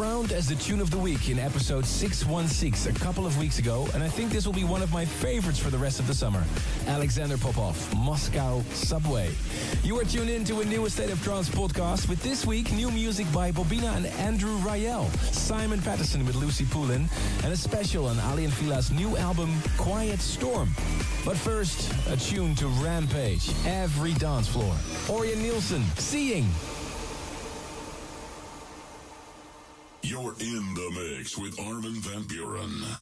crowned as the tune of the week in episode 616 a couple of weeks ago, and I think this will be one of my favorites for the rest of the summer. Alexander Popov, Moscow Subway. You are tuned in to a new State of Trance podcast with this week new music by Bobina and Andrew Rayel, Simon Patterson with Lucy Poulin, and a special on Ali and Fila's new album, Quiet Storm. But first, a tune to Rampage, Every Dance Floor. Orion Nielsen, Seeing. You're in the mix with Armin van Buren.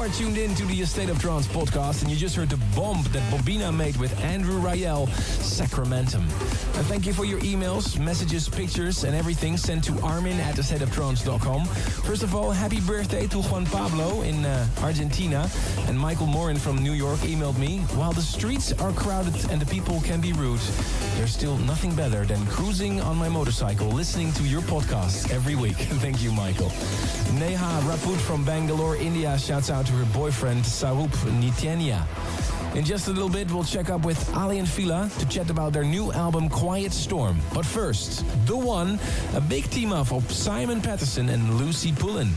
are tuned in to the State of Trance podcast, and you just heard the bomb that Bobina made with Andrew Rayel, Sacramentum. And thank you for your emails, messages, pictures, and everything sent to armin@thestateoftrance.com. First of all, happy birthday to Juan Pablo in Argentina. And Michael Morin from New York emailed me, while the streets are crowded and the people can be rude, there's still nothing better than cruising on my motorcycle, listening to your podcasts every week. Thank you, Michael. Neha Raput from Bangalore, India, shouts out to her boyfriend, Sarup Nityanya. In just a little bit, we'll check up with Ali and Fila to chat about their new album, Quiet Storm. But first, The One, a big team up of Simon Patterson and Lucy Pullen.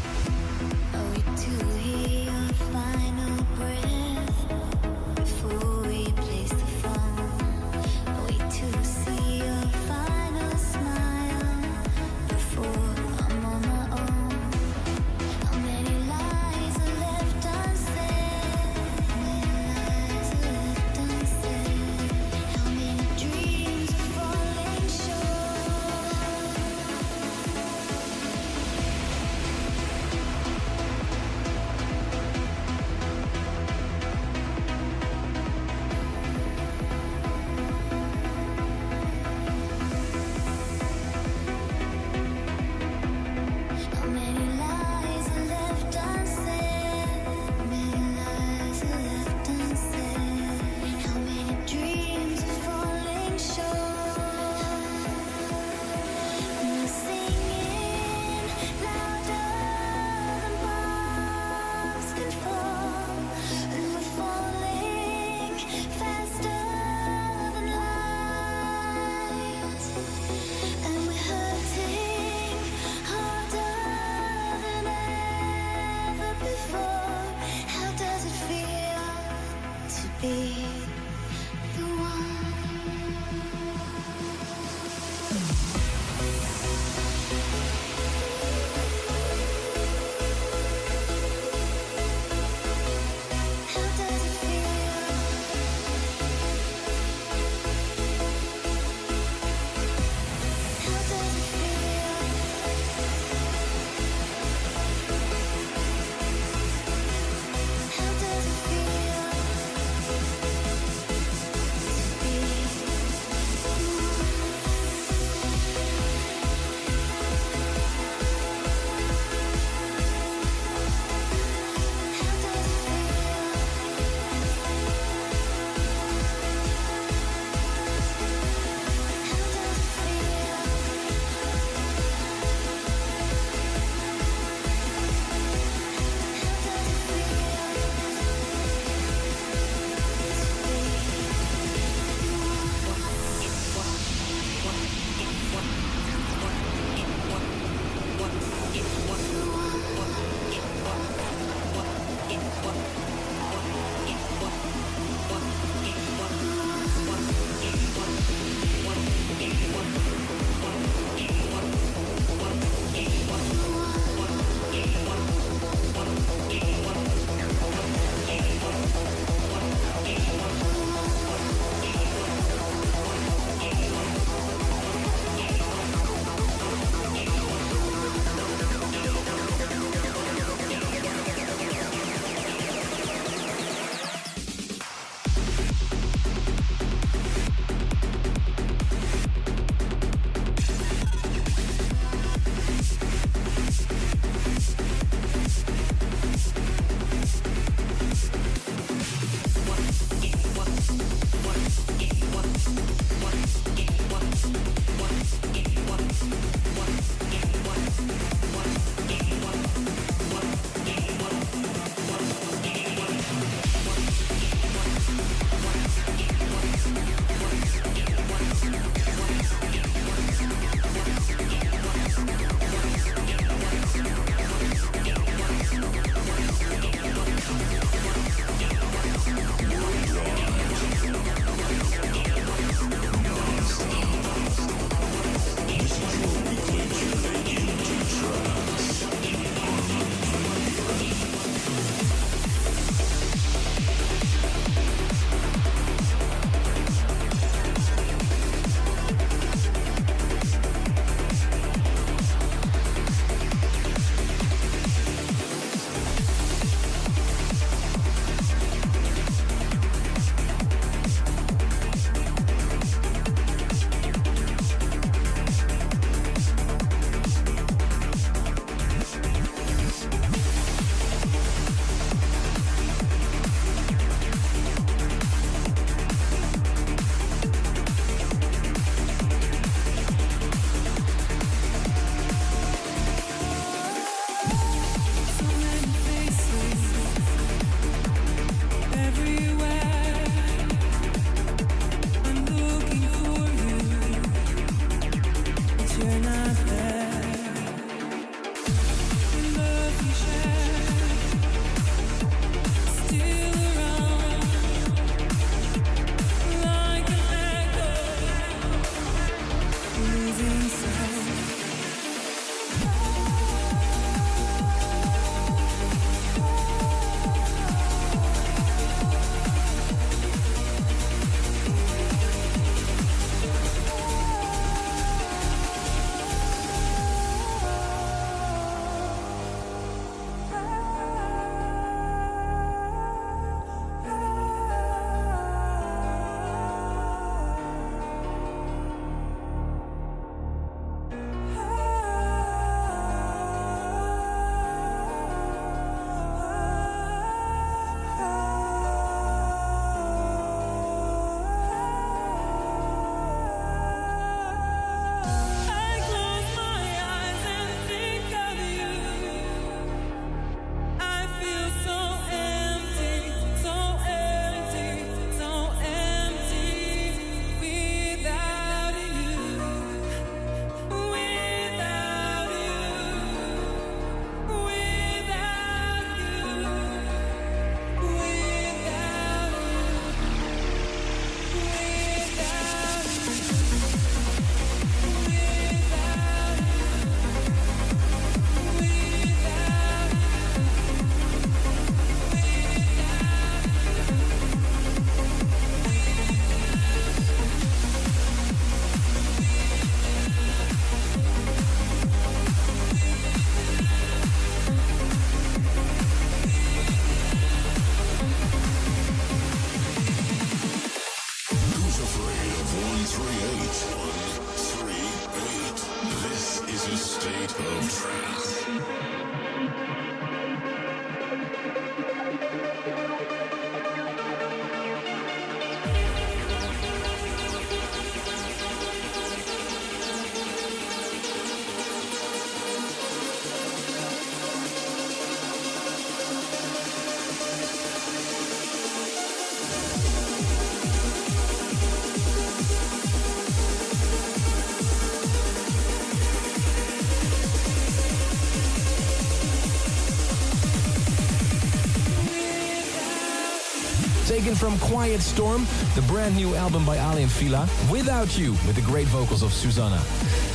Taken from Quiet Storm, the brand new album by Ali and Fila, Without You, with the great vocals of Susanna.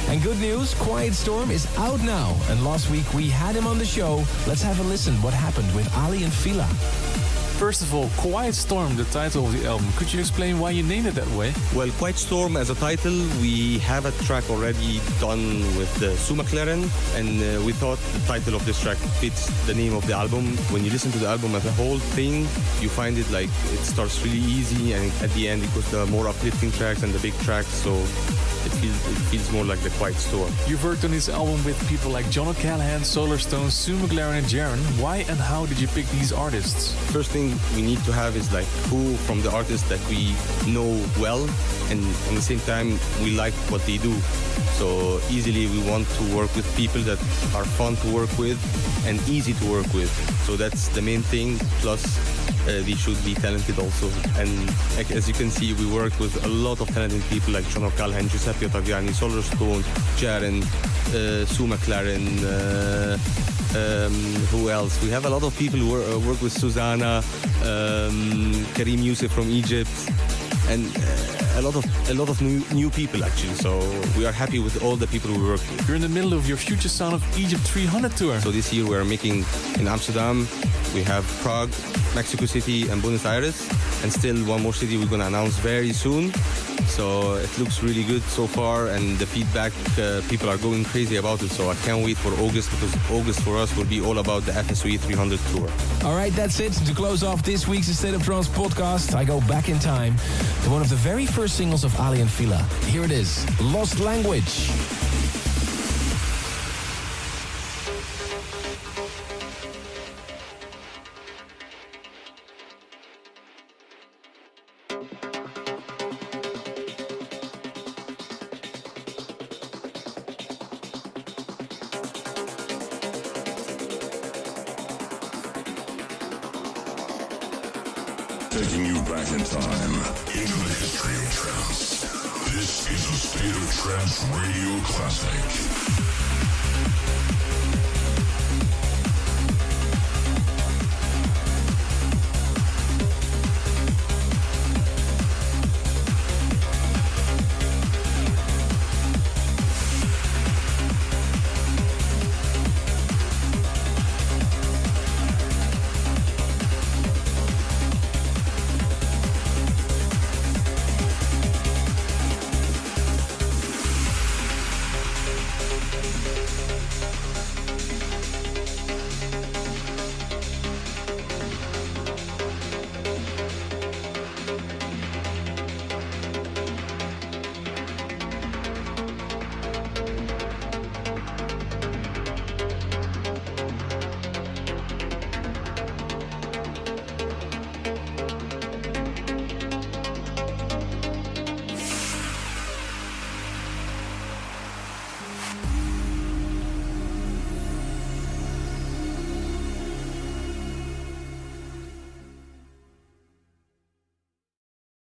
And good news, Quiet Storm is out now, and last week we had him on the show. Let's have a listen what happened with Ali and Fila. First of all, Quiet Storm, the title of the album. Could you explain why you named it that way? Well, Quiet Storm as a title, we have a track already done with Sue McLaren, and we thought the title of this track fits the name of the album. When you listen to the album as a whole thing, you find it like it starts really easy, and at the end it goes the more uplifting tracks and the big tracks, so it feels more like the Quiet Storm. You've worked on this album with people like John O'Callaghan, Solarstone, Sue McLaren and Jaron. Why and how did you pick these artists? First thing we need to have is like who from the artists that we know well, and at the same time we like what they do. So easily we want to work with people that are fun to work with and easy to work with. So that's the main thing. Plus they should be talented also. And like, as you can see, we work with a lot of talented people like John O'Callaghan, Giuseppe Ottaviani, Solarstone, Jaron, Sue McLaren, who else? We have a lot of people who work with Susanna, Karim Youssef from Egypt, and a lot of new people actually. So we are happy with all the people we work with. You're in the middle of your Future Sound of Egypt 300 tour. So this year we are making in Amsterdam, we have Prague, Mexico City and Buenos Aires, and still one more city we're going to announce very soon. So it looks really good so far, and the feedback, people are going crazy about it. So I can't wait for August, because August for us will be all about the FSOE 300 tour. All right, that's it. To close off this week's State of Trance podcast, I go back in time to one of the very first singles of Ali and Fila. Here it is, Lost Language. Taking you back in time into the history of trance. This is a State of Trance radio classic.